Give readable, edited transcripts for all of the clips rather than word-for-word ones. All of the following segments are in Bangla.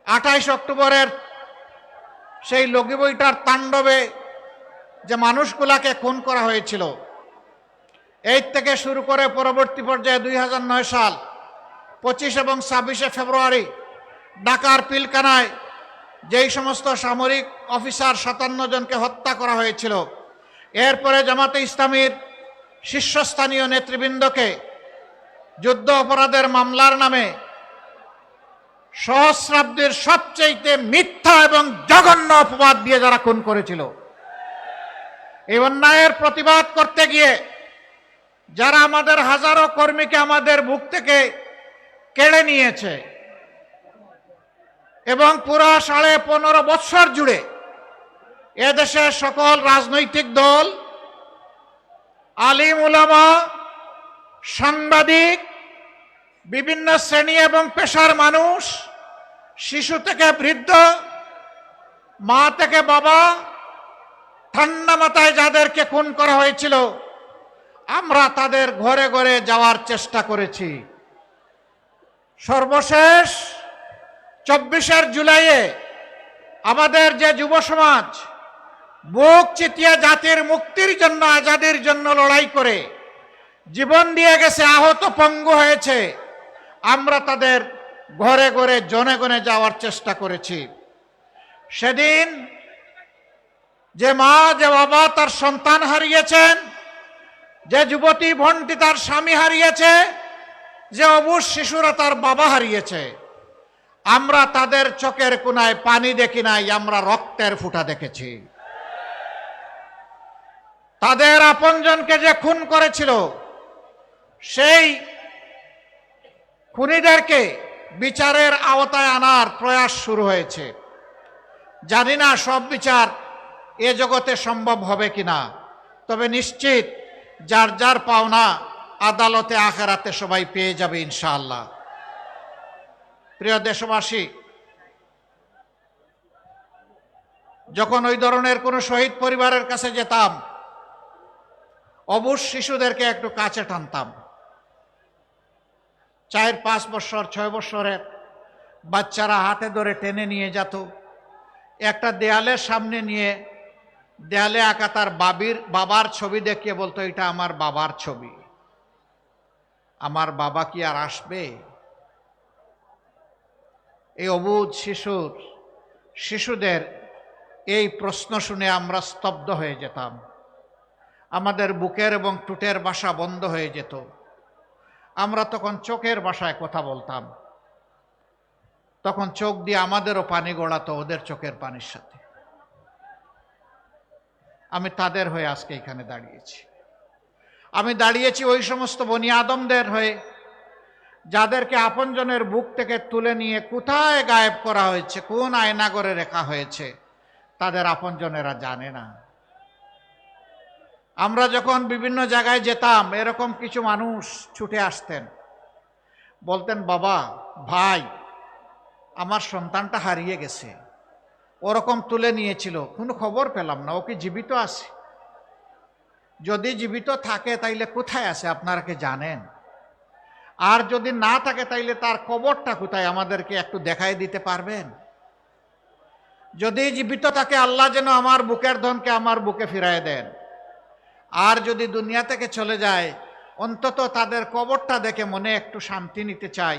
28 অক্টোবরের সেই লগি বইটার তাণ্ডবে যে মানুষগুলাকে খুন করা হয়েছিল, এই থেকে শুরু করে পরবর্তী পর্যায়ে 2009 সাল 25 এবং 26 ফেব্রুয়ারি ঢাকার পিলখানায় যেই সমস্ত সামরিক অফিসার 57 জনকে হত্যা করা হয়েছিল, এরপরে জামাতে ইসলামীর শীর্ষস্থানীয় নেতৃবৃন্দকে যুদ্ধ অপরাধের মামলার নামে সহস্রাব্দের সবচেয়ে মিথ্যা এবং জঘন্য অপবাদ দিয়ে যারা খুন করেছিল, এই অন্যায়ের প্রতিবাদ করতে গিয়ে যারা আমাদের হাজারো কর্মীকে আমাদের বুক থেকে কেড়ে নিয়েছে এবং পুরো 15.5 বৎসর জুড়ে এদেশের সকল রাজনৈতিক দল, আলিম উলামা, সাংবাদিক, বিভিন্ন শ্রেণী এবং পেশার মানুষ, শিশু থেকে বৃদ্ধ, মা থেকে বাবা, ঠান্ডা মাথায় যাদেরকে খুন করা হয়েছিল, আমরা তাদের ঘরে ঘরে যাওয়ার চেষ্টা করেছি। সর্বশেষ 24 জুলাইয়ে আমাদের যে যুব সমাজ বুক চিতিয়ে জাতির মুক্তির জন্য, আজাদির জন্য লড়াই করে জীবন দিয়ে গেছে, আহত পঙ্গু হয়েছে, আমরা তাদের ঘরে ঘরে জনে গনে যাওয়ার চেষ্টা করেছি। সেদিন যে মা, যে বাবা তার সন্তান হারিয়েছেন, যে যুবতী বোনটি তার স্বামী হারিয়েছে, যে অবুঝ শিশুরা তার বাবা হারিয়েছে, আমরা তাদের চোখের কোণায় পানি দেখি নাই, আমরা রক্তের ফোঁটা দেখেছি। তাদের আপনজনকে যে খুন করেছিল, সেই খুনিদেরকে বিচারের আওতায় আনার প্রয়াস শুরু হয়েছে। জানি না সব বিচার এ জগতে সম্ভব হবে কিনা, তবে নিশ্চিত যার যার পাওনা আদালতে আখেরাতে সবাই পেয়ে যাবে ইনশাআল্লাহ। প্রিয় দেশবাসী, যখন ওই ধরনের কোনো শহীদ পরিবারের কাছে যেতাম, অবুঝ শিশুদেরকে একটু কাছে টানতাম। 4-5 বছর 6 বছরের বাচ্চারা হাতে ধরে টেনে নিয়ে যেত, একটা দেয়ালের সামনে নিয়ে দেয়ালে আঁকা তার বাবার ছবি দেখিয়ে বলতো, এটা আমার বাবার ছবি, আমার বাবা কি আর আসবে? এই অবুঝ শিশুদের এই প্রশ্ন শুনে আমরা স্তব্ধ হয়ে যেতাম। আমাদের বুকের এবং টুটের ভাষা বন্ধ হয়ে যেত। আমরা তখন চোখের ভাষায় কথা বলতাম। তখন চোখ দিয়ে আমাদেরও পানি গড়াতো ওদের চোখের পানির সাথে। আমি তাদের হয়ে আজকে এখানে দাঁড়িয়েছি। আমি দাঁড়িয়েছি ওই সমস্ত বনি আদমদের হয়ে যাদেরকে আপনজনের বুক থেকে তুলে নিয়ে কোথায় গায়েব করা হয়েছে, কোন আয়নাগরে রেখা হয়েছে, তাদের আপনজনেরা জানে না। আমরা যখন বিভিন্ন জায়গায় যেতাম, এরকম কিছু মানুষ ছুটে আসতেন, বলতেন, বাবা, ভাই, আমার সন্তানটা হারিয়ে গেছে, ওরকম তুলে নিয়েছিল, কোনো খবর পেলাম না, ও কি জীবিত আছে? যদি জীবিত থাকে তাইলে কোথায় আছে আপনারা কি জানেন? আর যদি না থাকে তাইলে তার কবরটা কোথায় আমাদেরকে একটু দেখাই দিতে পারবেন? যদি জীবিত থাকে, আল্লাহ যেন আমার বুকের ধনকে আমার বুকে ফিরায় দেন। আর যদি দুনিয়া থেকে চলে যায়, অন্তত তাদের কবরটা দেখে মনে একটু শান্তি নিতে চাই।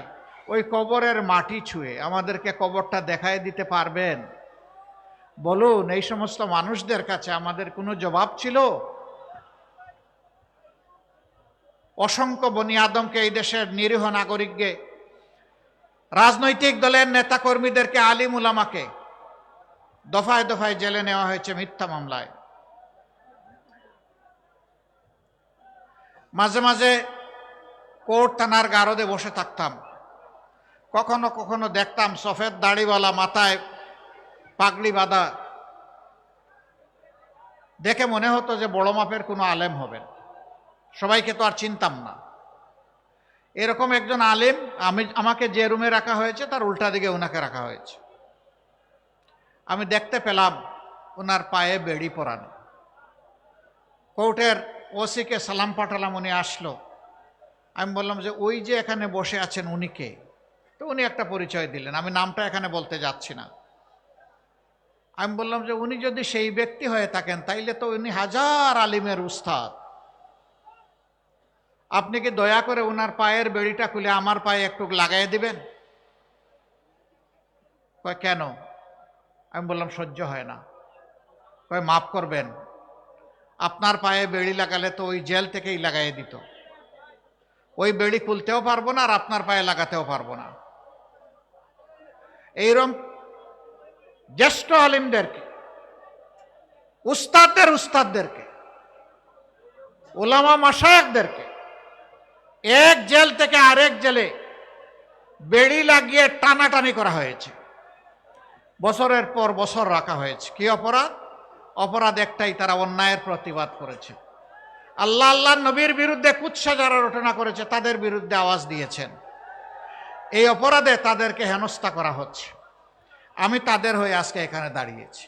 ওই কবরের মাটি ছুঁয়ে আমাদেরকে কবরটা দেখায় দিতে পারবেন? বলুন, এই সমস্ত মানুষদের কাছে আমাদের কোনো জবাব ছিল? অসংখ্য বনি আদমকে, এই দেশের নিরীহ নাগরিককে, রাজনৈতিক দলের নেতাকর্মীদেরকে, আলিম উলামাকে দফায় দফায় জেলে নেওয়া হয়েছে মিথ্যা মামলায়। মাঝে মাঝে কোর্ট থানার গারদে বসে থাকতাম। কখনো কখনো দেখতাম সফেদ দাড়িওয়ালা, মাথায় পাগড়ি বাঁধা, দেখে মনে হতো যে বড় মাপের কোনো আলেম হবেন। সবাইকে তো আর চিনতাম না। এরকম একজন আলেম, আমাকে যে রুমে রাখা হয়েছে তার উল্টা দিকে ওনাকে রাখা হয়েছে। আমি দেখতে পেলাম ওনার পায়ে বেড়ি পরানো। কোর্টের ওসিকে সালাম পাঠালাম, উনি আসলো। আমি বললাম যে ওই যে এখানে বসে আছেন উনি কে? তো উনি একটা পরিচয় দিলেন, আমি নামটা এখানে বলতে যাচ্ছি না। আমি বললাম যে উনি যদি সেই ব্যক্তি হয়ে থাকেন তাইলে তো উনি হাজার আলিমের উস্তাদ, আপনি কি দয়া করে ওনার পায়ের বেড়িটা খুলে আমার পায়ে একটু লাগাই দিবেন? কয় কেন? আমি বললাম সহ্য হয় না। কয় মাফ করবেন, আপনার পায়ে বেড়ি লাগালে তো ওই জেল থেকেই লাগাই দিত, ওই বেড়ি খুলতেও পারবো না আর আপনার পায়ে লাগাতেও পারবো না। এইরকম জ্যেষ্ঠ আলিমদেরকে, উস্তাদদেরকে, ওলামা মাশায়েখদেরকে এক জেল থেকে আরেক জেলে বেড়ি লাগিয়ে টানাটানি করা হয়েছে, বছরের পর বছর রাখা হয়েছে। কি অপরাধ? অপরাধ একটাই, তারা অন্যায়ের প্রতিবাদ করেছে, আল্লাহ আল্লাহ নবীর বিরুদ্ধে কুৎসা যারা রটনা করেছে তাদের বিরুদ্ধে আওয়াজ দিয়েছেন। এই অপরাধে তাদেরকে হেনস্থা করা হচ্ছে। আমি তাদের হয়ে আজকে এখানে দাঁড়িয়েছি।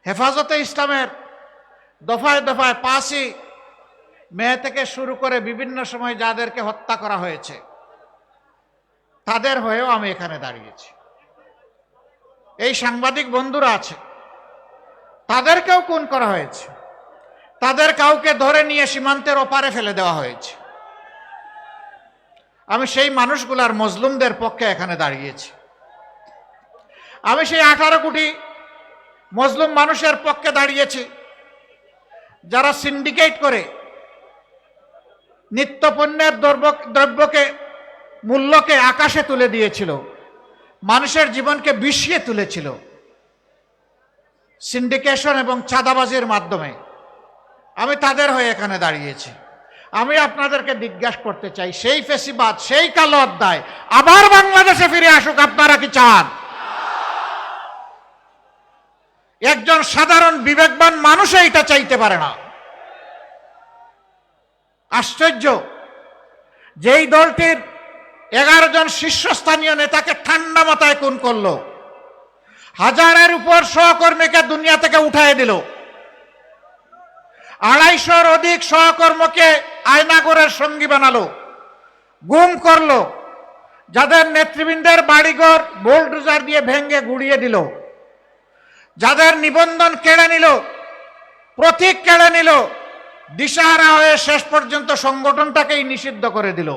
হেফাজতে ইসলামের দফায় দফায় 5ই মে থেকে শুরু করে বিভিন্ন সময় যাদেরকে হত্যা করা হয়েছে তাদের হয়েও আমি এখানে দাঁড়িয়েছি। এই সাংবাদিক বন্ধুরা আছে, তাদেরকেও খুন করা হয়েছে, তাদের কাউকে ধরে নিয়ে সীমান্তের ওপারে ফেলে দেওয়া হয়েছে। আমি সেই মানুষগুলার, মজলুমদের পক্ষে এখানে দাঁড়িয়েছি। আমি সেই 18 কোটি মজলুম মানুষের পক্ষে দাঁড়িয়েছি যারা সিন্ডিকেট করে নিত্যপণ্যের দ্রব্যকে, মূল্যকে আকাশে তুলে দিয়েছিল, মানুষের জীবনকে বিষিয়ে তুলেছিল সিন্ডিকেশন এবং চাঁদাবাজির মাধ্যমে। আমি তাদের হয়ে এখানে দাঁড়িয়েছি। আমি আপনাদেরকে জিজ্ঞাসা করতে চাই, সেই ফেসিবাদ, সেই কালো অধ্যায় আবার বাংলাদেশে ফিরে আসুক আপনারা কি চান? একজন সাধারণ বিবেকবান মানুষ এটা চাইতে পারে না। আশ্চর্য, যেই দলটির 11 জন শীর্ষস্থানীয় নেতাকে ঠান্ডা মাথায় খুন করলো, 1000-এর উপর সহকর্মীকে দুনিয়া থেকে উঠায় দিল, 250-র অধিক সহকর্মীকে আয়নাগরের সঙ্গী বানালো, গুম করলো, যাদের নেতৃবৃন্দের বাড়িঘর বুলডোজার দিয়ে ভেঙে গুড়িয়ে দিল, যাদের নিবন্ধন কেড়ে নিল, প্রতীক কেড়ে নিল, দিশাহারা হয়ে শেষ পর্যন্ত সংগঠনটাকেই নিষিদ্ধ করে দিল।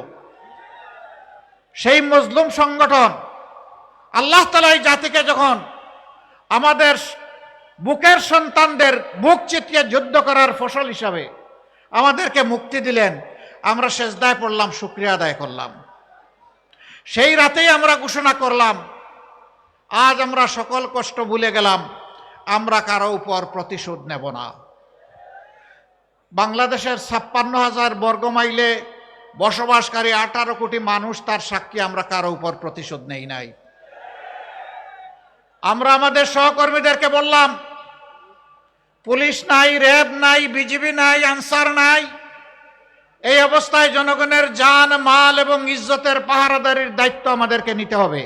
সেই মজলুম সংগঠন আল্লাহ তাআলা এই জাতিকে যখন আমাদের বুকের সন্তানদের বুক চিতিয়ে যুদ্ধ করার ফসল হিসাবে আমাদেরকে মুক্তি দিলেন, আমরা সেজদায় পড়লাম, শুকরিয়া আদায় করলাম। সেই রাতেই আমরা ঘোষণা করলাম, আজ আমরা সকল কষ্ট ভুলে গেলাম, আমরা কারো উপর প্রতিশোধ নেব না। বাংলাদেশের 56,000 বর্গমাইলে বসবাসকারী 18 কোটি মানুষ তার সাক্ষী, আমরা কারো উপর প্রতিশোধ নেই নাই। আমরা আমাদের সহকর্মীদেরকে বললাম, পুলিশ নাই, র্যাব নাই, বিজিবি নাই, আনসার নাই, এই অবস্থায় জনগণের জান, মাল এবং ইজ্জতের পাহারাদারির দায়িত্ব আমাদেরকে নিতে হবে।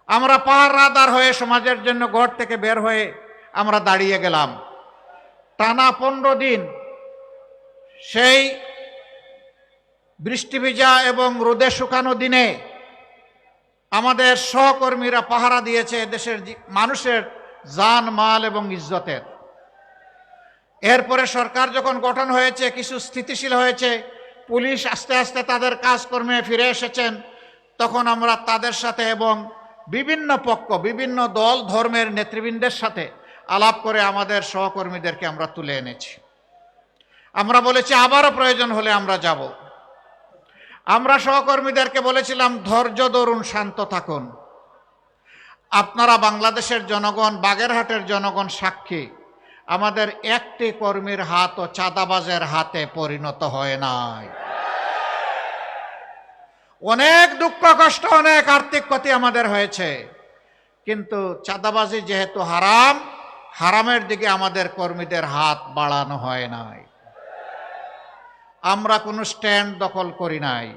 আমরা পাহারাদার হয়ে সমাজের জন্য ঘর থেকে বের হয়ে আমরা দাঁড়িয়ে গেলাম। টানা 15 দিন সেই বৃষ্টি ভিজা এবং রোদে শুকানো দিনে আমাদের সহকর্মীরা পাহারা দিয়েছে দেশের মানুষের জান, মাল এবং ইজ্জতের। এরপরে সরকার যখন গঠন হয়েছে, কিছু স্থিতিশীল হয়েছে, পুলিশ আস্তে আস্তে তাদের কাজকর্মে ফিরে এসেছেন, তখন আমরা তাদের সাথে এবং বিভিন্ন পক্ষ, বিভিন্ন দল, ধর্মের নেতৃবৃন্দের সাথে আলাপ করে আমাদের সহকর্মীদেরকে আমরা তুলে এনেছি। আমরা বলেছি আবারও প্রয়োজন হলে আমরা যাব। আমরা সহকর্মীদেরকে বলেছিলাম, ধৈর্য ধরুন, শান্ত থাকুন। আপনারা বাংলাদেশের জনগণ, বাগেরহাটের জনগণ সাক্ষী, আমাদের একটি কর্মীর হাতও চাঁদাবাজের হাতে পরিণত হয় নাই। অনেক দুঃখ কষ্ট, অনেক আর্থিক ক্ষতি আমাদের হয়েছে, কিন্তু চাঁদাবাজি যেহেতু হারাম, হারামের দিকে আমাদের কর্মীদের হাত বাড়ানো হয় নাই। আমরা কোনো স্ট্যান্ড দখল করি নাই।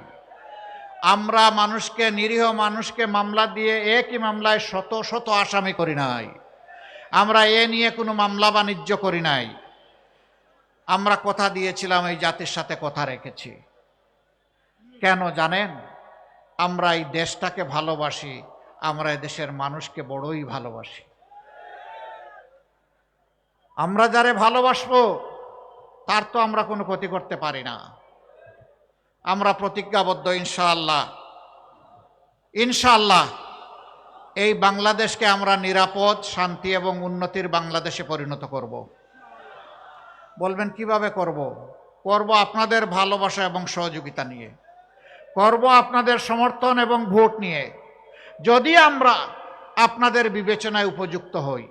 আমরা মানুষকে, নিরীহ মানুষকে মামলা দিয়ে একই মামলায় শত শত আসামি করি নাই। আমরা এ নিয়ে কোনো মামলা বাণিজ্য করি নাই। আমরা কথা দিয়েছিলাম, এই জাতির সাথে কথা রেখেছি। কেন জানেন? আমরা এই দেশটাকে ভালোবাসি, আমরা এই দেশের মানুষকে বড়ই ভালোবাসি। আমরা যারে ভালোবাসবো তার তো আমরা কোনো ক্ষতি করতে পারি না। আমরা প্রতিজ্ঞাবদ্ধ ইনশাআল্লাহ, ইনশাআল্লাহ এই বাংলাদেশকে আমরা নিরাপদ, শান্তি এবং উন্নতির বাংলাদেশে পরিণত করব। বলবেন কিভাবে করব? করব আপনাদের ভালোবাসা এবং সহযোগিতা নিয়ে, করব আপনাদের সমর্থন এবং ভোট নিয়ে। যদি আমরা আপনাদের বিবেচনায় উপযুক্ত হই।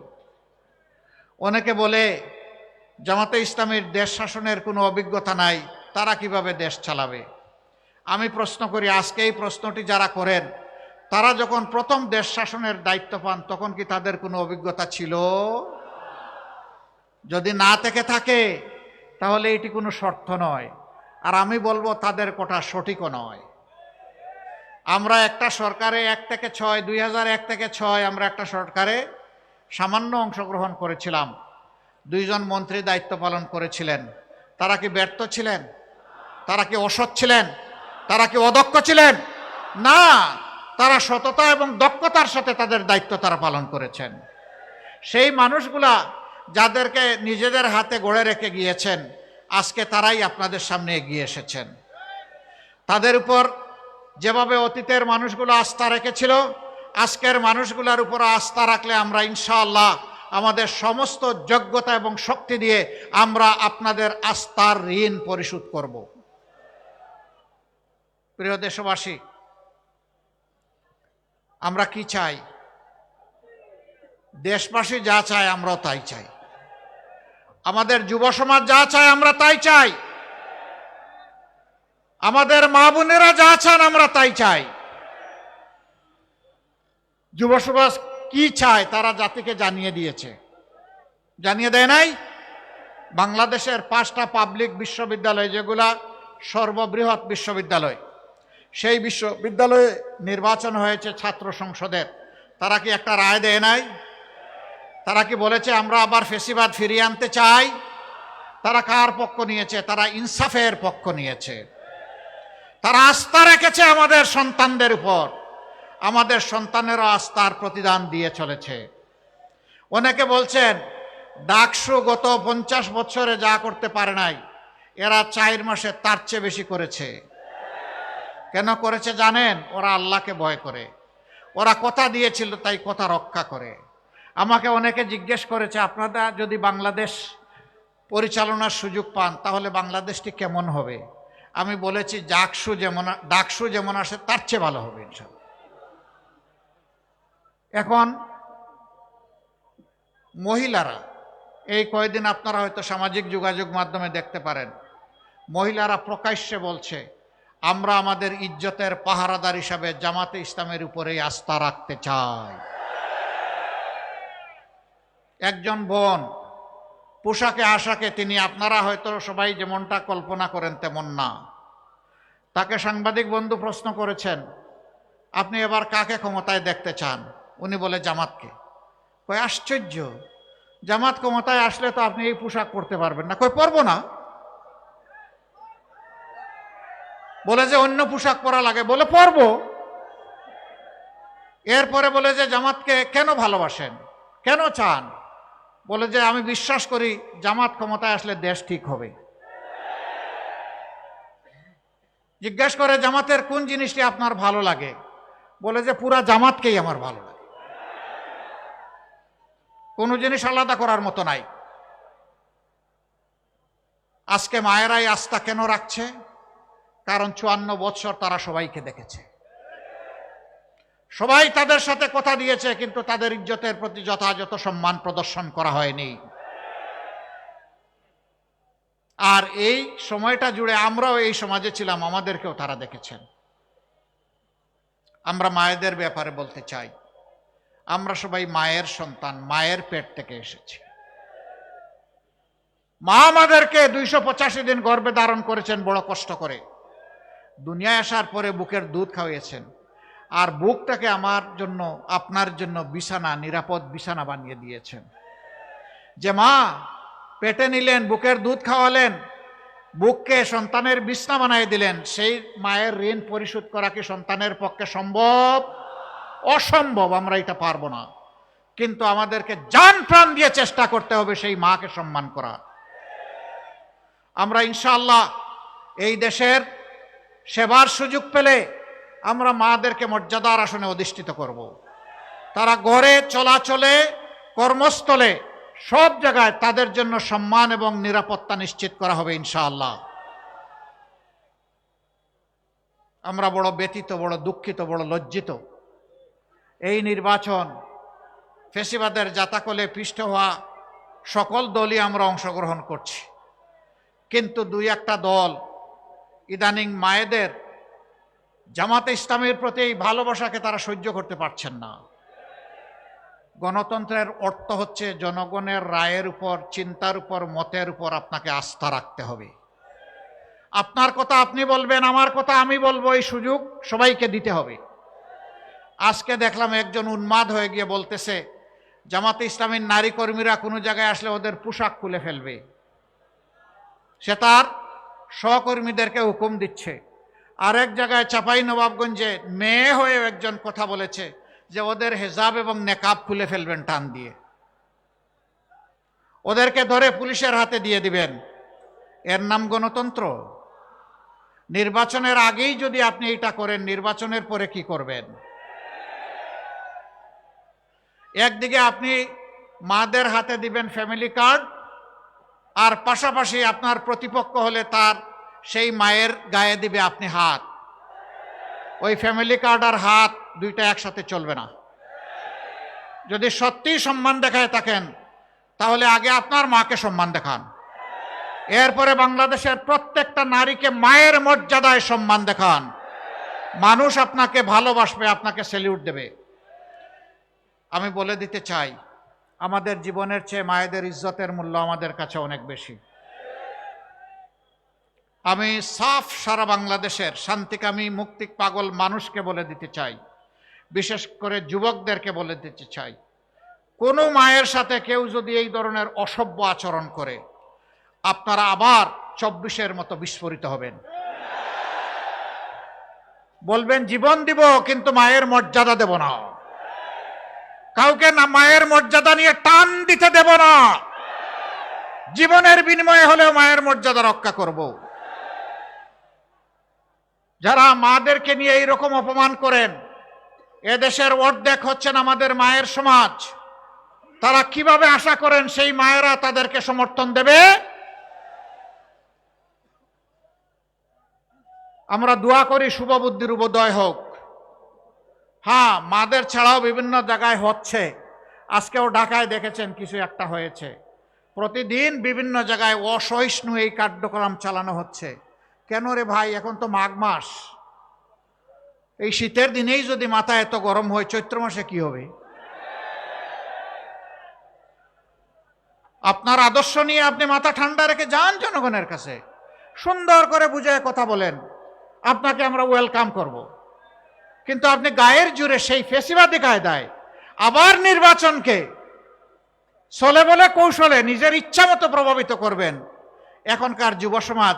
অনেকে বলে জামাতে ইসলামীর দেশ শাসনের কোনো অভিজ্ঞতা নাই, তারা কিভাবে দেশ চালাবে? আমি প্রশ্ন করি, আজকে এই প্রশ্নটি যারা করেন, তারা যখন প্রথম দেশ শাসনের দায়িত্ব পান তখন কি তাদের কোনো অভিজ্ঞতা ছিল? যদি না থেকে থাকে তাহলে এটি কোনো শর্ত নয়, আর আমি বলবো তাদের কথা সঠিকও নয়। আমরা একটা সরকারে 1 থেকে 6, 2001 থেকে 6 আমরা একটা সরকারে সামান্য অংশগ্রহণ করেছিলাম। 2 জন মন্ত্রী দায়িত্ব পালন করেছিলেন। তারা কি ব্যর্থ ছিলেন? তারা কি অসৎ ছিলেন? তারা কি অদক্ষ ছিলেন? না, তারা সততা এবং দক্ষতার সাথে তাদের দায়িত্ব তারা পালন করেছেন। সেই মানুষগুলা যাদেরকে নিজেদের হাতে গড়ে রেখে গিয়েছেন, আজকে তারাই আপনাদের সামনে এগিয়ে এসেছেন। তাদের উপর যেভাবে অতীতের মানুষগুলো আস্থা রেখেছিল, আজকের মানুষগুলোর উপর আস্থা রাখলে আমরা ইনশাআল্লাহ আমাদের সমস্ত যোগ্যতা এবং শক্তি দিয়ে আমরা আপনাদের আস্থার ঋণ পরিশোধ করব। প্রিয় দেশবাসী, আমরা কি চাই? দেশবাসী যা চায় আমরাও তাই চাই। আমাদের যুব সমাজ যা চায় আমরা তাই চাই। আমাদের মা বোনেরা যা চান আমরা তাই চাই। যুব সমাজ কি চায় তারা জাতিকে জানিয়ে দিয়েছে, জানিয়ে দেয় নাই? বাংলাদেশের 5টা পাবলিক বিশ্ববিদ্যালয়, যেগুলা সর্ববৃহৎ বিশ্ববিদ্যালয়, সেই বিশ্ববিদ্যালয়ে নির্বাচন হয়েছে ছাত্র সংসদের। তারা কি একটা রায় দেয় নাই? তারা কি বলেছে আমরা আবার ফেসিবাদ ফিরিয়ে আনতে চাই? তারা কার পক্ষ নিয়েছে? তারা ইনসাফের পক্ষ নিয়েছে। তারা আস্থা রেখেছে আমাদের সন্তানদের উপর। আমাদের সন্তানেরও আস্থার প্রতিদান দিয়ে চলেছে। অনেকে বলছেন ডাকসু গত 50 বছরে যা করতে পারে নাই, এরা 4 মাসে তার চেয়ে বেশি করেছে। কেন করেছে জানেন? ওরা আল্লাহকে ভয় করে। ওরা কথা দিয়েছিল তাই কথা রক্ষা করে। আমাকে অনেকে জিজ্ঞেস করেছে, আপনারা যদি বাংলাদেশ পরিচালনার সুযোগ পান তাহলে বাংলাদেশটি কেমন হবে? আমি বলেছি ডাকসু যেমন আসে তার চেয়ে ভালো হবে ইনশাআল্লাহ। এখন মহিলারা, এই কয়েকদিন আপনারা হয়তো সামাজিক যোগাযোগ মাধ্যমে দেখতে পারেন, মহিলারা প্রকাশ্যে বলছে আমরা আমাদের ইজ্জতের পাহারাদার হিসাবে জামাতে ইসলামের উপরেই আস্থা রাখতে চাই। একজন বোন পোশাকে আশাকে, তিনি আপনারা হয়তো সবাই যেমনটা কল্পনা করেন তেমন না। তাকে সাংবাদিক বন্ধু প্রশ্ন করেছেন, আপনি এবার কাকে ক্ষমতায় দেখতে চান? উনি বলে জামাতকে। কই আশ্চর্য, জামাত ক্ষমতায় আসলে তো আপনি এই পোশাক পরতে পারবেন না। কই পরবো না। বলে যে অন্য পোশাক পরা লাগে, বলে পরবো। এরপরে বলে যে জামাতকে কেন ভালোবাসেন, কেন চান? বলে যে আমি বিশ্বাস করি জামাত ক্ষমতায় আসলে দেশ ঠিক হবে। জিজ্ঞেস করে জামাতের কোন জিনিসটি আপনার ভালো লাগে? বলে যে পুরা জামাতকেই আমার ভালো লাগে, কোনো জিনিস আলাদা করার মতো নাই। আজকে মায়েরাই আস্থা কেন রাখছে? কারণ 54 বছর তারা সবাইকে দেখেছে, সবাই তাদের সাথে কথা দিয়েছে, কিন্তু তাদের ইজ্জতের প্রতি যথাযথ সম্মান প্রদর্শন করা হয়নি। আর এই সময়টা জুড়ে আমরাও এই সমাজে ছিলাম, আমাদেরকেও তারা দেখেছেন। আমরা মায়েদের ব্যাপারে বলতে চাই, আমরা সবাই মায়ের সন্তান, মায়ের পেট থেকে এসেছি। মা আমাদেরকে 285 দিন গর্ভে ধারণ করেছেন বড় কষ্ট করে। দুনিয়ায় আসার পরে বুকের দুধ খাওয়িয়েছেন, আর বুকটাকে আমার জন্য, আপনার জন্য বিছানা, নিরাপদ বিছানা বানিয়ে দিয়েছেন। যে মা পেটে নিলেন, বুকের দুধ খাওয়ালেন, বুককে সন্তানের বিছনা বানিয়ে দিলেন, সেই মায়ের ঋণ পরিশোধ করা কি সন্তানের পক্ষে সম্ভব? অসম্ভব, আমরা এটা পারবো না। কিন্তু আমাদেরকে জান প্রাণ দিয়ে চেষ্টা করতে হবে সেই মাকে সম্মান করা। আমরা ইনশাআল্লাহ এই দেশের সেবার সুযোগ পেলে আমরা মাদেরকে মর্যাদার আসনে অধিষ্ঠিত করব। তারা ঘরে, চলাচলে, কর্মস্থলে, সব জায়গায় তাদের জন্য সম্মান এবং নিরাপত্তা নিশ্চিত করা হবে ইনশাআল্লাহ। আমরা বড় ব্যথিত, বড় দুঃখিত, বড় লজ্জিত। এই নির্বাচন ফ্যাসিবাদের জাতাকলে পিষ্ট হওয়া সকল দলই আমরা অংশগ্রহণ করছি, কিন্তু দুই একটা দল ইদানিং মায়েদের, জামাতে ইসলামের প্রতি এই ভালোবাসাকে তারা সহ্য করতে পারছেন না। গণতন্ত্রের অর্থ হচ্ছে জনগণের রায়ের উপর, চিন্তার উপর, মতের উপর আপনাকে আস্থা রাখতে হবে। আপনার কথা আপনি বলবেন, আমার কথা আমি বলবো, এই সুযোগ সবাইকে দিতে হবে। আজকে দেখলাম একজন উন্মাদ হয়ে গিয়ে বলতেছে জামাতে ইসলামের নারী কর্মীরা কোনো জায়গায় আসলে ওদের পোশাক খুলে ফেলবে। সে তার সহকর্মীদেরকে হুকুম দিচ্ছে। আরেক জায়গায় চাঁপাইনবাবগঞ্জে মেয়ে হয়ে একজন কথা বলেছে যে ওদের হেজাব এবং নেকাব খুলে ফেলবেন টান দিয়ে, ওদেরকে ধরে পুলিশের হাতে দিয়ে দিবেন। এর নাম গণতন্ত্র? নির্বাচনের আগেই যদি আপনি এটা করেন, নির্বাচনের পরে কি করবেন? একদিকে আপনি মাদের হাতে দিবেন ফ্যামিলি কার্ড, আর পাশাপাশি আপনার প্রতিপক্ষ হলে তার সেই মায়ের গায়ে দিবে আপনি হাত। ওই ফ্যামিলি কার্ড আর হাত দুইটা একসাথে চলবে না। যদি সত্যিই সম্মান দেখায় থাকেন তাহলে আগে আপনার মাকে সম্মান দেখান, এরপরে বাংলাদেশের প্রত্যেকটা নারীকে মায়ের মর্যাদায় সম্মান দেখান। মানুষ আপনাকে ভালোবাসবে, আপনাকে স্যালিউট দেবে। আমি বলে দিতে চাই, আমাদের জীবনের চেয়ে মায়েদের ইজ্জতের মূল্য আমাদের কাছে অনেক বেশি। আমি সাফ সারা বাংলাদেশের শান্তিকামী, মুক্তি পাগল মানুষকে বলে দিতে চাই, বিশেষ করে যুবকদেরকে বলে দিতে চাই, কোনো মায়ের সাথে কেউ যদি এই ধরনের অসভ্য আচরণ করে, আপনারা আবার 24-এর মতো বিস্ফোরিত হবেন। বলবেন জীবন দিব কিন্তু মায়ের মর্যাদা দেব না, কাউকে না মায়ের মর্যাদা নিয়ে টান দিতে দেব না, জীবনের বিনিময়ে হলেও মায়ের মর্যাদা রক্ষা করব। যারা মাদেরকে নিয়ে এইরকম অপমান করেন, এদেশের অর্ধেক হচ্ছেন আমাদের মায়ের সমাজ। তারা কিভাবে আশা করেন সেই মায়েরা তাদেরকে সমর্থন দেবে? আমরা দোয়া করি শুভ বুদ্ধির উদয় হোক। হ্যাঁ, মাদের ছাড়াও বিভিন্ন জায়গায় হচ্ছে। আজকেও ঢাকায় দেখেছেন কিছু একটা হয়েছে। প্রতিদিন বিভিন্ন জায়গায় অসহিষ্ণু এই কার্যক্রম চালানো হচ্ছে। কেন রে ভাই, এখন তো মাঘ মাস, এই শীতের দিনেই যদি মাথা এত গরম হয়, চৈত্র মাসে কি হবে? আপনার আদর্শ নিয়ে আপনি মাথা ঠান্ডা রেখে যান জনগণের কাছে, সুন্দর করে বুঝায় কথা বলেন, আপনাকে আমরা ওয়েলকাম করব। কিন্তু আপনি গায়ের জোরে সেই ফেসিবাদী কায়দায় আবার নির্বাচনকে চলে বলে কৌশলে নিজের ইচ্ছা মতো প্রভাবিত করবেন। এখনকার যুব সমাজ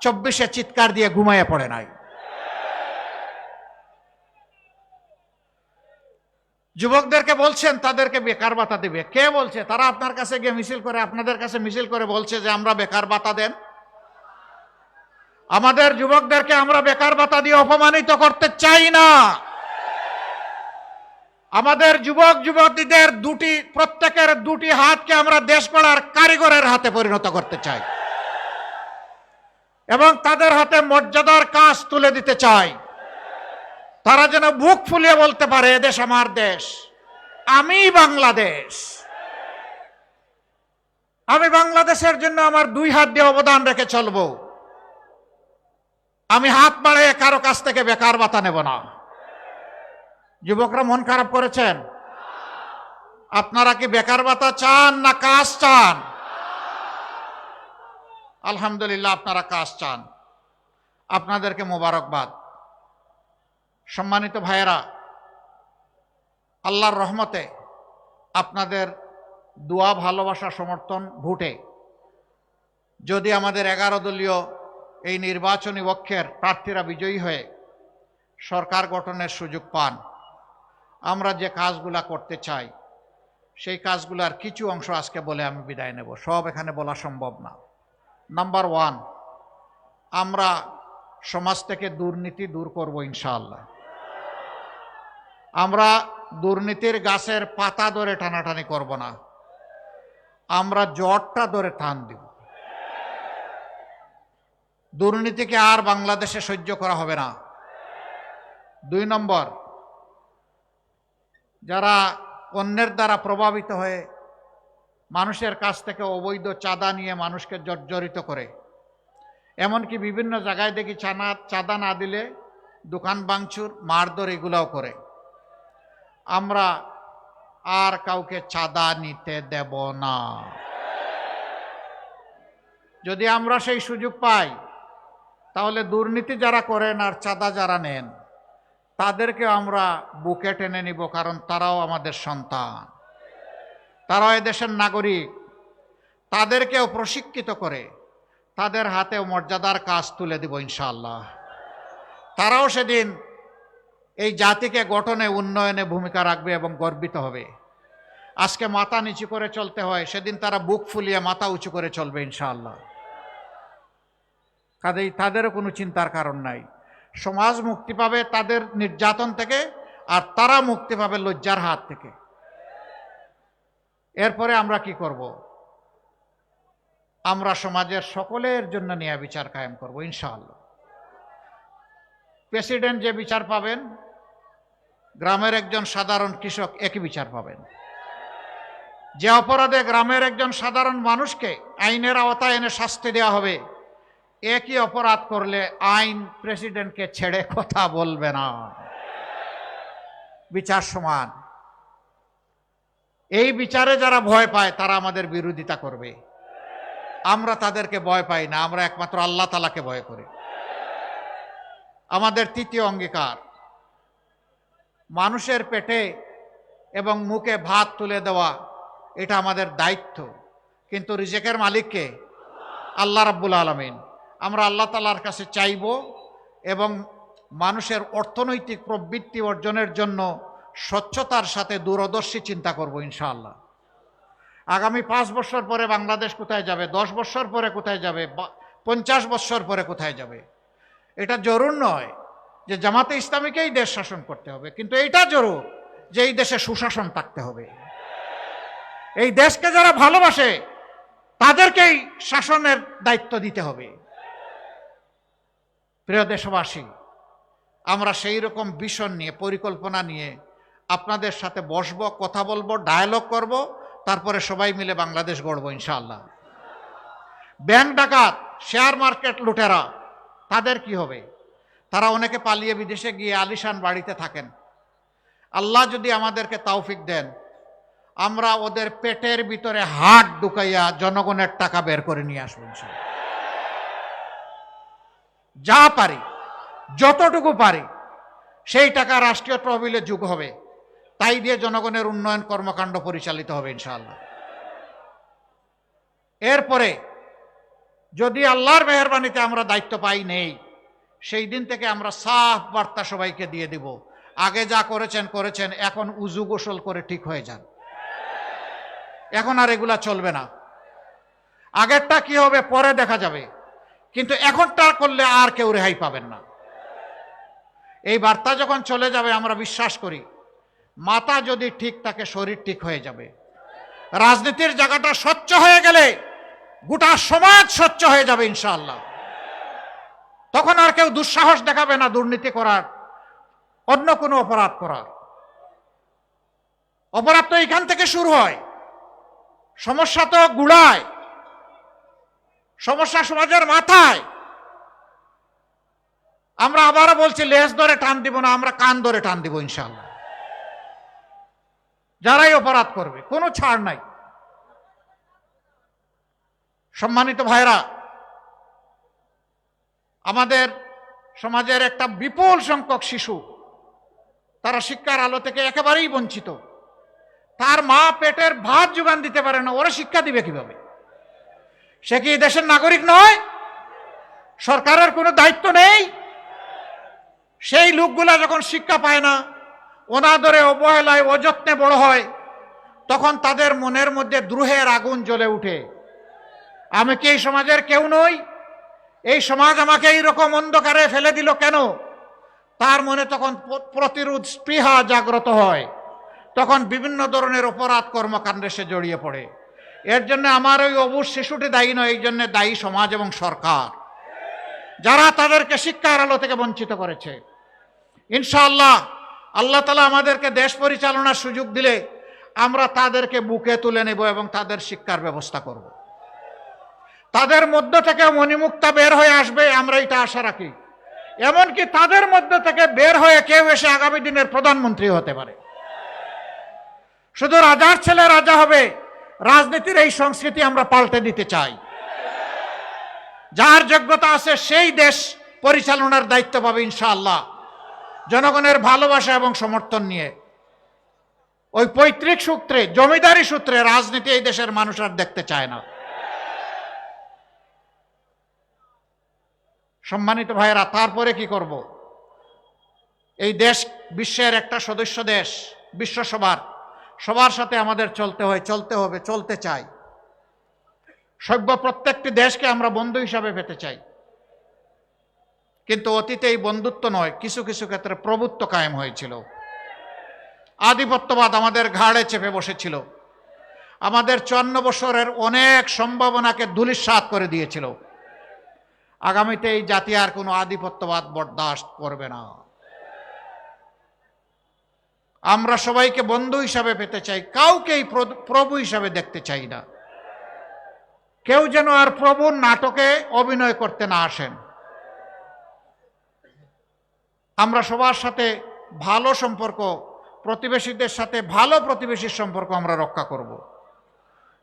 24-এ চিৎকার দিয়ে ঘুমাইয়া পড়ে নাই। যুবকদেরকে বলছেন তাদেরকে বেকার ভাতা দেবে, কে বলছে? তারা আপনার কাছে গিয়ে মিছিল করে, আপনাদের কাছে মিছিল করে বলছে যে আমরা বেকার ভাতা দেন। আমাদের যুবকদেরকে আমরা বেকার ভাতা দিয়ে অপমানিত করতে চাই না। আমাদের যুবক যুবতীদের প্রত্যেকের দুটি হাতকে আমরা দেশ গড়ার কারিগরের হাতে পরিণত করতে চাই এবং তাদের হাতে মর্যাদার কাজ তুলে দিতে চাই। তারা যেন বুক ফুলিয়ে বলতে পারে, এদেশ আমার দেশ, আমি বাংলাদেশ, আমি বাংলাদেশের জন্য আমার দুই হাত দিয়ে অবদান রেখে চলবো। আমি হাত বাড়িয়ে কারো কাছ থেকে বেকার ভাতা নেব না। যুবকরা মন খারাপ করেছেন? আপনারা কি বেকার ভাতা চান না কাজ চান? আলহামদুলিল্লাহ, আপনারা কাজ চান, আপনাদেরকে মোবারকবাদ। সম্মানিত ভাইয়েরা, আল্লাহর রহমতে আপনাদের দোয়া, ভালোবাসা, সমর্থন, ভোটে যদি আমাদের 11 দলীয় এই নির্বাচনী পক্ষের প্রার্থীরা বিজয়ী হয়ে সরকার গঠনের সুযোগ পান, আমরা যে কাজগুলা করতে চাই সেই কাজগুলার কিছু অংশ আজকে বলে আমি বিদায় নেব, সব এখানে বলা সম্ভব না। নাম্বার 1, আমরা সমাজ থেকে দুর্নীতি দূর করব ইনশাআল্লাহ। আমরা দুর্নীতির গাছের পাতা ধরে টানাটানি করব না, আমরা জটটা ধরে টান দিব। দুর্নীতিকে আর বাংলাদেশে সহ্য করা হবে না। 2 নম্বর, যারা অন্যের দ্বারা প্রভাবিত হয়ে মানুষের কাছ থেকে অবৈধ চাঁদা নিয়ে মানুষকে জর্জরিত করে, এমনকি বিভিন্ন জায়গায় দেখি চাঁদা না দিলে দোকান ভাঙচুর, মারধর এগুলাও করে, আমরা আর কাউকে চাঁদা নিতে দেব না। যদি আমরা সেই সুযোগ পাই তাহলে দুর্নীতি যারা করেন আর চাঁদা যারা নেন তাদেরকে আমরা বুকে টেনে নিব, কারণ তারাও আমাদের সন্তান, তারাও এদেশের নাগরিক। তাদেরকেও প্রশিক্ষিত করে তাদের হাতেও মর্যাদার কাজ তুলে দিব ইনশাআল্লাহ। তারাও সেদিন এই জাতিকে গঠনে উন্নয়নে ভূমিকা রাখবে এবং গর্বিত হবে। আজকে মাথা নিচু করে চলতে হয়, সেদিন তারা বুক ফুলিয়ে মাথা উঁচু করে চলবে ইনশাআল্লাহ। কাজেই তাদেরও কোনো চিন্তার কারণ নাই। সমাজ মুক্তি পাবে তাদের নির্যাতন থেকে, আর তারা মুক্তি পাবে লজ্জার হাত থেকে। এরপরে আমরা কি করব? আমরা সমাজের সকলের জন্য ন্যায় বিচার কায়েম করব ইনশাআল্লাহ। প্রেসিডেন্ট যে বিচার পাবেন, গ্রামের একজন সাধারণ কৃষক একই বিচার পাবেন। যে অপরাধে গ্রামের একজন সাধারণ মানুষকে আইনের আওতায় এনে শাস্তি দেওয়া হবে, একই অপরাধ করলে আইন প্রেসিডেন্টকে ছেড়ে কথা বলবে না। বিচার সমান। এই বিচারে যারা ভয় পায় তারা আমাদের বিরোধিতা করবে। আমরা তাদেরকে ভয় পাই না, আমরা একমাত্র আল্লাহ তাআলাকে ভয় করি। আমাদের তৃতীয় অঙ্গীকার, মানুষের পেটে এবং মুখে ভাত তুলে দেওয়া এটা আমাদের দায়িত্ব, কিন্তু রিজেকের মালিককে আল্লাহ রাব্বুল আলামিন। আমরা আল্লাহ তাআলার কাছে চাইব এবং মানুষের অর্থনৈতিক প্রবৃত্তি অর্জনের জন্য স্বচ্ছতার সাথে দূরদর্শী চিন্তা করব ইনশাআল্লাহ। আগামী 5 বছর পরে বাংলাদেশ কোথায় যাবে, 10 বছর পরে কোথায় যাবে, 50 বছর পরে কোথায় যাবে, এটা জরুর নয় যে জামাতে ইসলামীকেই দেশ শাসন করতে হবে, কিন্তু এইটা জরুর যে এই দেশে সুশাসন থাকতে হবে। এই দেশকে যারা ভালোবাসে তাদেরকেই শাসনের দায়িত্ব দিতে হবে। প্রিয় দেশবাসী, আমরা সেই রকম ভিশন নিয়ে, পরিকল্পনা নিয়ে আপনাদের সাথে বসবো, কথা বলবো, ডায়ালগ করব, তারপরে সবাই মিলে বাংলাদেশ গড়ব ইনশাআল্লাহ। ব্যাংক ডাকাত, শেয়ার মার্কেট লুটেরা, তাদের কি হবে? তারা অনেকে পালিয়ে বিদেশে গিয়ে আলিশান বাড়িতে থাকেন। আল্লাহ যদি আমাদেরকে তৌফিক দেন, আমরা ওদের পেটের ভিতরে হাত ঢুকাইয়া জনগণের টাকা বের করে নিয়ে আসবো ইনশাআল্লাহ। যা পারি, যতটুকু পারি, সেই টাকা রাষ্ট্রীয় তহবিলে যোগ হবে, তাই দিয়ে জনগণের উন্নয়ন কর্মকাণ্ড পরিচালিত হবে ইনশাআল্লাহ। এরপরে যদি আল্লাহর মেহেরবানিতে আমরা দায়িত্ব পাই নেই, সেই দিন থেকে আমরা সাফ বার্তা সবাইকে দিয়ে দিব, আগে যা করেছেন করেছেন, এখন উজু গোসল করে ঠিক হয়ে যান। এখন আর এগুলা চলবে না। আগেরটা কি হবে পরে দেখা যাবে, কিন্তু এখনটা করলে আর কেউ রেহাই পাবেন না। এই বার্তা যখন চলে যাবে, আমরা বিশ্বাস করি মাথা যদি ঠিক থাকে শরীর ঠিক হয়ে যাবে। রাজনীতির জায়গাটা স্বচ্ছ হয়ে গেলে গোটা সমাজ স্বচ্ছ হয়ে যাবে ইনশাআল্লাহ। তখন আর কেউ দুঃসাহস দেখাবে না দুর্নীতি করার, অন্য কোনো অপরাধ করার। অপরাধ তো এখান থেকে শুরু হয়, সমস্যা তো গুড়ায়, সমস্যা সমাজের মাথায়। আমরা আবারও বলছি, লেজ ধরে টান দিব না, আমরা কান ধরে টান দিব ইনশাআল্লাহ। যারাই অপরাধ করবে কোনো ছাড় নাই। সম্মানিত ভাইরা, আমাদের সমাজের একটা বিপুল সংখ্যক শিশু, তারা শিক্ষার আলো থেকে একেবারেই বঞ্চিত। তার মা পেটের ভাত যোগান দিতে পারে না, ওরা শিক্ষা দিবে কিভাবে? সে কি দেশের নাগরিক নয়? সরকারের কোনো দায়িত্ব নেই? সেই লোকগুলা যখন শিক্ষা পায় না, অনাদরে অবহেলায় অযত্নে বড় হয়, তখন তাদের মনের মধ্যে দ্রোহের আগুন জ্বলে উঠে। আমি কি এই সমাজের কেউ নই? এই সমাজ আমাকে এইরকম অন্ধকারে ফেলে দিল কেন? তার মনে তখন প্রতিরোধ স্পৃহা জাগ্রত হয়, তখন বিভিন্ন ধরনের অপরাধ কর্মকাণ্ডে সে জড়িয়ে পড়ে। এর জন্য আমার ওই অবুঝ শিশুটি দায়ী নয়, এই জন্য দায়ী সমাজ এবং সরকার, যারা তাদেরকে শিক্ষার আলো থেকে বঞ্চিত করেছে। ইনশাআল্লাহ আল্লাহ তাআলা আমাদেরকে দেশ পরিচালনার সুযোগ দিলে আমরা তাদেরকে বুকে তুলে নেব এবং তাদের শিক্ষার ব্যবস্থা করব। তাদের মধ্য থেকে মণিমুক্তা বের হয়ে আসবে, আমরা এটা আশা রাখি। এমনকি তাদের মধ্য থেকে বের হয়ে কেউ এসে আগামী দিনের প্রধানমন্ত্রী হতে পারে। শুধু রাজার ছেলে রাজা হবে, রাজনীতির এই সংস্কৃতি আমরা পাল্টে দিতে চাই। যার যোগ্যতা আছে সেই দেশ পরিচালনার দায়িত্ব পাবে ইনশাআল্লাহ, জনগণের ভালোবাসা এবং সমর্থন নিয়ে। ওই পৈতৃক সূত্রে, জমিদারি সূত্রে রাজনীতি এই দেশের মানুষ আর দেখতে চায় না। সম্মানিত ভাইয়েরা, তারপরে কি করব? এই দেশ বিশ্বের একটা সদস্য দেশ, বিশ্বসভার, সবার সাথে আমাদের চলতে হয়, চলতে হবে, চলতে চাই। সভ্য প্রত্যেকটি দেশকে আমরা বন্ধু হিসাবে পেতে চাই, কিন্তু অতীতে এই বন্ধুত্ব নয়, কিছু কিছু ক্ষেত্রে প্রভুত্ব কায়েম হয়েছিল। আধিপত্যবাদ আমাদের ঘাড়ে চেপে বসেছিল, আমাদের 54 বছরের অনেক সম্ভাবনাকে ধূলিসাৎ করে দিয়েছিল। আগামীতে এই জাতি আর কোনো আধিপত্যবাদ বরদাস্ত করবে না। আমরা সবাইকে বন্ধু হিসাবে পেতে চাই, কাউকেই প্রভু হিসাবে দেখতে চাই না। কেউ যেন আর প্রভুর নাটকে অভিনয় করতে না আসেন। আমরা সবার সাথে ভালো সম্পর্ক, প্রতিবেশীদের সাথে ভালো প্রতিবেশীর সম্পর্ক আমরা রক্ষা করব,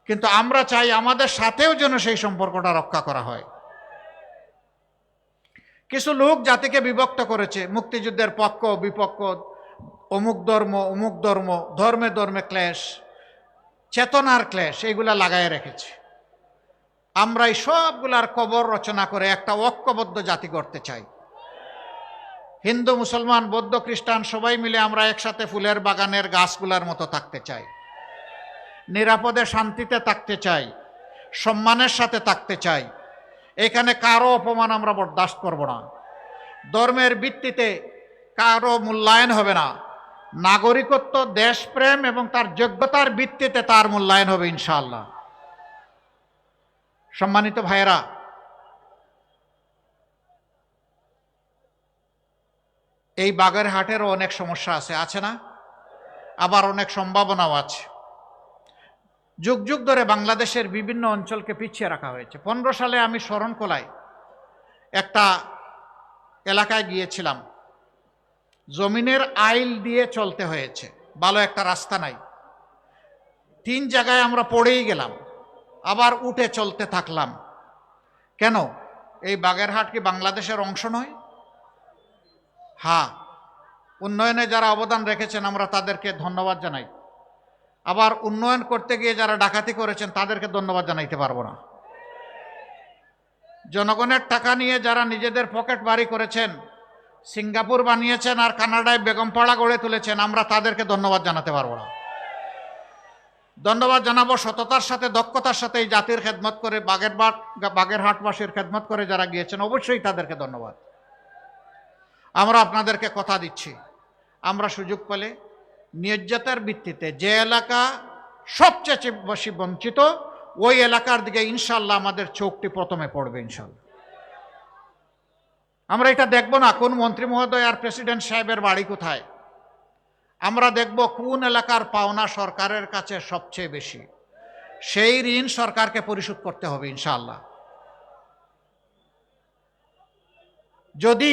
কিন্তু আমরা চাই আমাদের সাথেও যেন সেই সম্পর্কটা রক্ষা করা হয়। কিছু লোক জাতিকে বিভক্ত করেছে, মুক্তিযুদ্ধের পক্ষ বিপক্ষ, অমুক ধর্ম অমুক ধর্ম, ধর্মে ধর্মে ক্লেশ, চেতনার ক্লেশ, এইগুলা লাগায় রেখেছে। আমরা এই সবগুলার কবর রচনা করে একটা ঐক্যবদ্ধ জাতি করতে চাই। হিন্দু, মুসলমান, বৌদ্ধ, খ্রিস্টান সবাই মিলে আমরা একসাথে ফুলের বাগানের গাছগুলার মতো থাকতে চাই, নিরাপদে শান্তিতে থাকতে চাই, সম্মানের সাথে থাকতে চাই। এখানে কারো অপমান আমরা বরদাস্ত করব না। ধর্মের ভিত্তিতে কারো মূল্যায়ন হবে না। নাগরিকত্ব, দেশপ্রেম এবং তার যোগ্যতার ভিত্তিতে তার মূল্যায়ন হবে ইনশাআল্লাহ। সম্মানিত ভাইয়েরা, এই বাগেরহাটেরও অনেক সমস্যা আছে না? আবার অনেক সম্ভাবনাও আছে। যুগ যুগ ধরে বাংলাদেশের বিভিন্ন অঞ্চলকে পিছিয়ে রাখা হয়েছে। 15 সালে আমি শরণখোলায় একটা এলাকায় গিয়েছিলাম, জমিনের আইল দিয়ে চলতে হয়েছে, ভালো একটা রাস্তা নাই। 3 জায়গায় আমরা পড়েই গেলাম, আবার উঠে চলতে থাকলাম। কেন? এই বাগেরহাট কি বাংলাদেশের অংশ নয়? হ্যাঁ, উন্নয়নে যারা অবদান রেখেছেন আমরা তাদেরকে ধন্যবাদ জানাই। আবার উন্নয়ন করতে গিয়ে যারা ডাকাতি করেছেন তাদেরকে ধন্যবাদ জানাইতে পারবো না। জনগণের টাকা নিয়ে যারা নিজেদের পকেট বাড়ি করেছেন, সিঙ্গাপুর বানিয়েছেন আর কানাডায় বেগমপাড়া গড়ে তুলেছেন, আমরা তাদেরকে ধন্যবাদ জানাতে পারবো না। ধন্যবাদ জানাবো সততার সাথে, দক্ষতার সাথে এই জাতির খেদমত করে, বাগেরহাটবাসীর খেদমত করে যারা গিয়েছেন, অবশ্যই তাদেরকে ধন্যবাদ। আমরা আপনাদেরকে কথা দিচ্ছি, আমরা সুযোগ পেলে ন্যায্যতার ভিত্তিতে যে এলাকা সবচেয়ে বেশি বঞ্চিত, ওই এলাকার দিকে ইনশাল্লাহ আমাদের চোখটি প্রথমে পড়বে ইনশাল্লাহ। আমরা এটা দেখব না কোন মন্ত্রী মহোদয় আর প্রেসিডেন্ট সাহেবের বাড়ি কোথায়, আমরা দেখব কোন এলাকার পাওনা সরকারের কাছে সবচেয়ে বেশি। সেই ঋণ সরকারকে পরিশোধ করতে হবে ইনশাআল্লাহ। যদি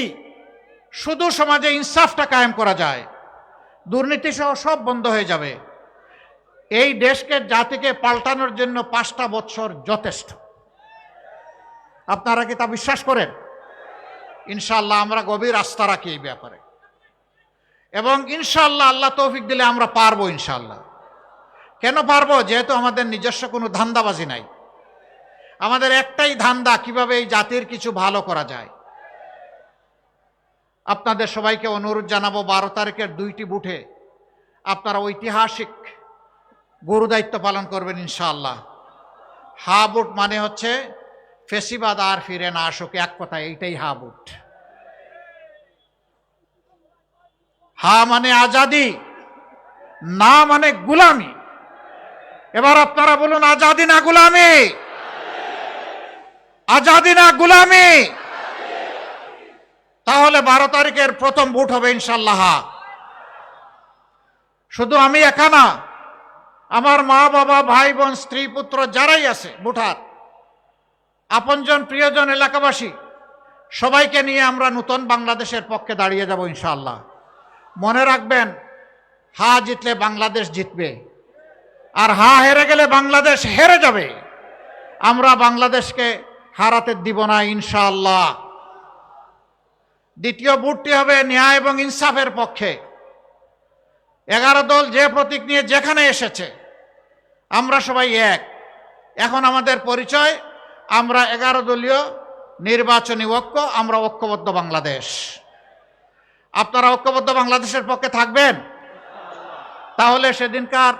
শুধু সমাজে ইনসাফটা কায়েম করা যায়, দুর্নীতি সহ সব বন্ধ হয়ে যাবে। এই দেশকে, জাতিকে পাল্টানোর জন্য 5টা বছর যথেষ্ট। আপনারা কি তা বিশ্বাস করেন? ইনশাআল্লাহ আমরা গভীর আস্থা রাখি এই ব্যাপারে, এবং ইনশাআল্লাহ আল্লাহ তৌফিক দিলে আমরা পারবো ইনশাআল্লাহ। কেন পারবো? যেহেতু আমাদের নিজস্ব কোনো ধান্দাবাজি নাই। আমাদের একটাই ধান্দা, কিভাবে এই জাতির কিছু ভালো করা যায়। আপনাদের সবাইকে অনুরোধ জানাবো, 12 তারিখের 2টি বুথে আপনারা ঐতিহাসিক গুরু দায়িত্ব পালন করবেন ইনশাআল্লাহ। হা বুট মানে হচ্ছে ফেসিবাদ আর ফিরে না আসুক, এক কথায় এইটাই হা বুট। হা মানে আজাদি, না মানে গুলামি। এবার আপনারা বলুন, আজাদি না গুলামি? আজাদি না গুলামি? তাহলে 12 তারিখের প্রথম ভোট হবে ইনশাআল্লাহ। শুধু আমি একা না, আমার মা বাবা ভাই বোন স্ত্রী পুত্র যারাই আছে ভোটার, আপনজন প্রিয়জন এলাকাবাসী সবাইকে নিয়ে আমরা নতুন বাংলাদেশের পক্ষে দাঁড়িয়ে যাব ইনশাআল্লাহ। মনে রাখবেন, হা জিতলে বাংলাদেশ জিতবে, আর হা হেরে গেলে বাংলাদেশ হেরে যাবে। আমরা বাংলাদেশকে হারাতে দিব না ইনশাআল্লাহ। দ্বিতীয় ভোটটি হবে ন্যায় এবং ইনসাফের পক্ষে। 11 দল যে প্রতীক নিয়ে যেখানে এসেছে, আমরা সবাই এক। এখন আমাদের পরিচয়, আমরা 11 দলীয় নির্বাচনী ঐক্য, আমরা ঐক্যবদ্ধ বাংলাদেশ। আপনারা ঐক্যবদ্ধ বাংলাদেশের পক্ষে থাকবেন? তাহলে সেদিনকার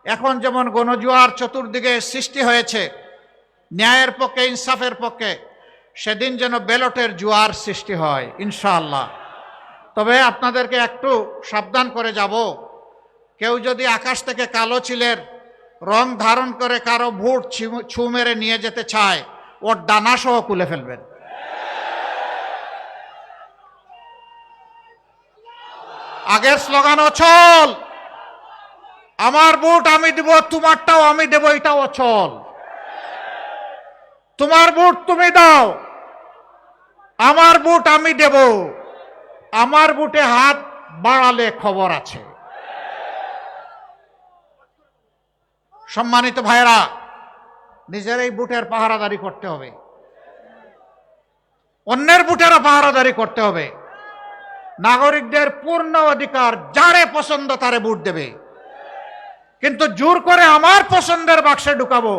এখন যেমন গণজোয়ার চতুর্দিকে সৃষ্টি হয়েছে ন্যায়ের পক্ষে ইনসাফের পক্ষে, সেদিন যেন ব্যালটের জোয়ার সৃষ্টি হয় ইনশাআল্লাহ। তবে আপনাদেরকে একটু সাবধান করে যাব, কেউ যদি আকাশ থেকে কালো চিলের রং ধারণ করে কারো ভোট ছু মেরে নিয়ে যেতে চায়, ওর ডানা সহ খুলে ফেলবেন। আগের স্লোগান অচল, আমার ভোট আমি দেব, তোমারটাও আমি দেব, এটাও অচল। তোমার ভোট তুমি দাও, আমার ভোট আমি দেব, আমার ভোটে হাত বাড়ালে খবর আছে। সম্মানিত ভাইরা, নিজের এই ভোটের পাহারাদারি করতে হবে, অন্যের ভোটেরও পাহারাদারি করতে হবে। নাগরিকদের পূর্ণ অধিকার, যারে পছন্দ তারে ভোট দেবে, কিন্তু জোর করে আমার পছন্দের বাক্সে ঢুকাবো,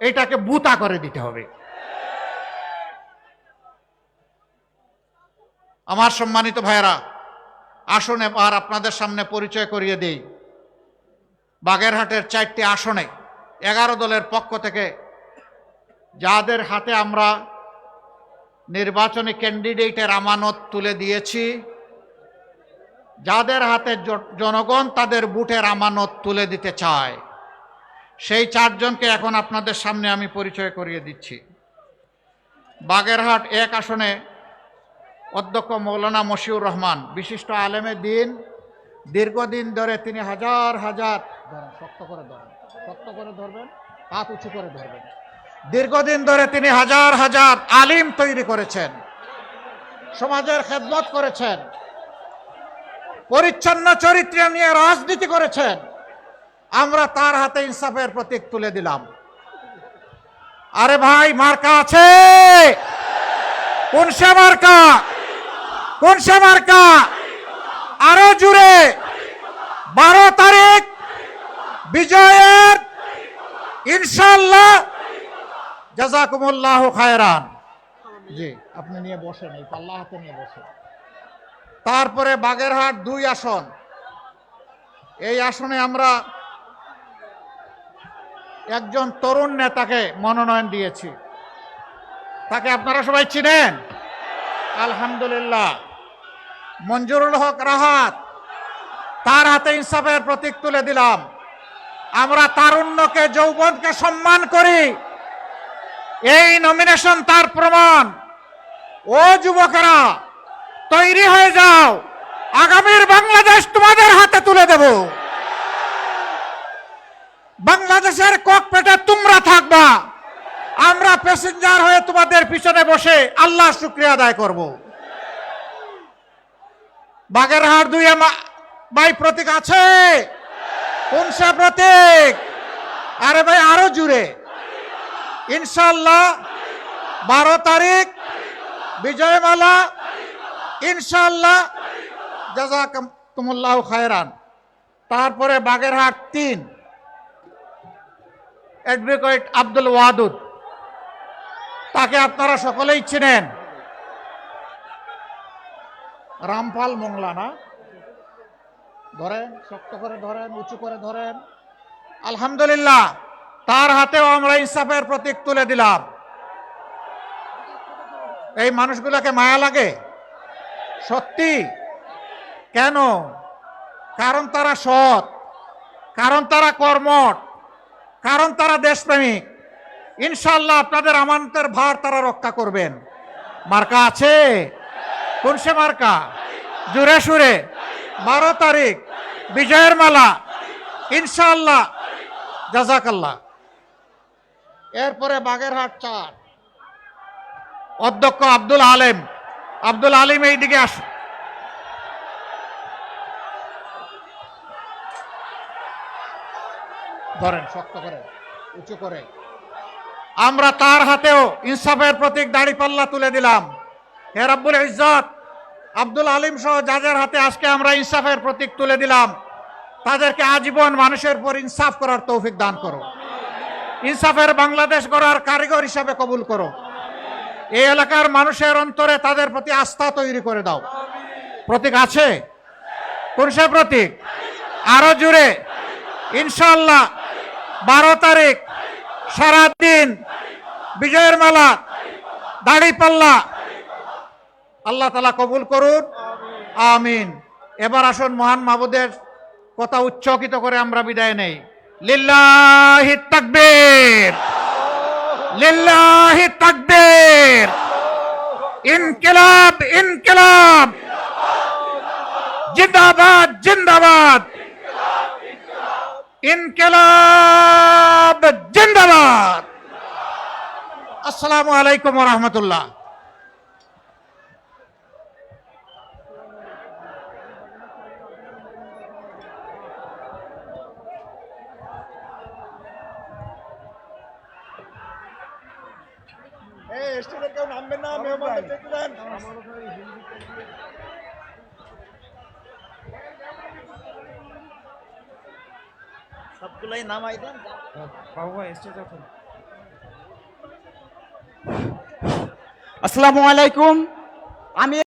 এটাকে বুতা করে দিতে হবে। আমার সম্মানিত ভাইরা, আসুন এবার আপনাদের সামনে পরিচয় করিয়ে দেই। বাগেরহাটের 4টি আসনে 11 দলের পক্ষ থেকে যাদের হাতে আমরা নির্বাচনী ক্যান্ডিডেটের আমানত তুলে দিয়েছি, যাদের হাতে জনগণ তাদের ভোটের আমানত তুলে দিতে চায়, সেই 4 জনকে এখন আপনাদের সামনে আমি পরিচয় করিয়ে দিচ্ছি। বাগেরহাট 1 আসনে অধ্যক্ষ মৌলানা মশিউর রহমান, বিশিষ্ট আলেমে দিন, দীর্ঘদিন ধরে তিনি হাজার হাজার, শক্ত করে ধরবেন, হাত উঁচু করে ধরবেন, দীর্ঘদিন ধরে তিনি হাজার হাজার আলিম তৈরি করেছেন, সমাজের খেদমত করেছেন, পরিচ্ছন্ন চরিত্র নিয়ে রাজনীতি করেছেন। আমরা তার হাতে ইনসাফের প্রতীক তুলে দিলাম। আরে ভাই, মার্কা আছে? কোন সে মার্কা? কোন সে মার্কা? আরো জুড়ে 12 তারিখ বিজয়ের ইনশাআল্লাহ। জাযাকুমুল্লাহু খায়রান। জি, আপনি নিয়ে বসেন, এই পাল্লা হাতে নিয়ে বসেন। তারপরে বাগেরহাট 2 আসন, এই আসনে আমরা একজন তরুণ নেতাকে মনোনয়ন দিয়েছি। তাকে আপনারা সবাই চিনেন, আলহামদুলিল্লাহ, মঞ্জুরুল হক রাহাত। তার হাতে ইনসাফের প্রতীক তুলে দিলাম। আমরা তারুণ্যকে, যৌবনকে সম্মান করি, এই নমিনেশন তার প্রমাণ। ও যুবকেরা, তৈরি হয়ে যাও, আগামীর বাংলাদেশ তোমাদের হাতে তুলে দেব। বাংলাদেশের ককপিটে তোমরা থাকবা, আমরা প্যাসেঞ্জার হয়ে তোমাদের পিছনে বসে আল্লাহর শুকরিয়া আদায় করব। বাগেরহাট 2 ভাই প্রতীক আছে? কোন সে প্রতীক? আরে ভাই, আরো জুড়ে। ইনশাআল্লাহ 12 তারিখ বিজয়মালা ইনশাআল্লাহ। জাযাকুমুল্লাহু খায়রান। তারপরে বাগেরহাট 3 অ্যাডভোকেট আব্দুল ওয়াদুদ, তাকে আপনারা সকলেই চিনেন, রামপাল মোংলা না? ধরেন, শক্ত করে ধরেন, উঁচু করে ধরেন। আলহামদুলিল্লাহ, তার হাতেও আমরা ইনসাফের প্রতীক তুলে দিলাম। এই মানুষগুলোকে মায়া লাগে সত্যি? কেন? কারণ তারা সৎ, কারণ তারা কর্মঠ, কারণ তারা দেশপ্রেমিক। ইনশাআল্লাহ আপনাদের আমানতের ভার তারা রক্ষা করবেন। মার্কা আছে? কোন সে মার্কা? জুড়ে সুরে 12 তারিখ বিজয়ের মালা ইনশাআল্লাহ। জাযাকাল্লাহ। এরপরে বাগেরহাট 4 অধ্যক্ষ আব্দুল আলিম। আব্দুল আলিম এইদিকে আসুন। ধরেন, শক্ত করে, উঁচু করে। আমরা তার হাতেও ইনসাফের প্রতীক দাড়িপাল্লা তুলে দিলাম। হে রব্বুল ইজ্জত, আব্দুল আলিম সহ যাদের হাতে আজকে আমরা ইনসাফের প্রতীক তুলে দিলাম, তাদেরকে আজীবন মানুষের উপর ইনসাফ করার তৌফিক দান করো। ইনসাফের বাংলাদেশ গড়ার কারিগর হিসাবে কবুল করো। এই এলাকার মানুষের অন্তরে তাদের প্রতি আস্থা তৈরি করে দাও। প্রতীক আছে? কোন সে প্রতীক? আরো জুড়ে ইনশাআল্লাহ। 12 তারিখ সারাদিন বিজয়ের মালা, দাড়িপাল্লা। আল্লাহ তাআলা কবুল করুন, আমিন। এবার আসুন মহান মাবুদের কথা উচ্চকিত করে আমরা বিদায় নেই। লিল্লাহি তাকবীর, লিল্লাহি তাকবীর। ইনকিলাব, ইনকিলাব, জিন্দাবাদ, জিন্দাবাদ। ইনকিলাব জিন্দাবাদ। আসসালামু আলাইকুম ওয়া রাহমাতুল্লাহ। স্টেজে কেউ নামবেন না, মেহমানদের দেখে দেন। সবগুলাই নামাই দেন। আসসালামু আলাইকুম। আমি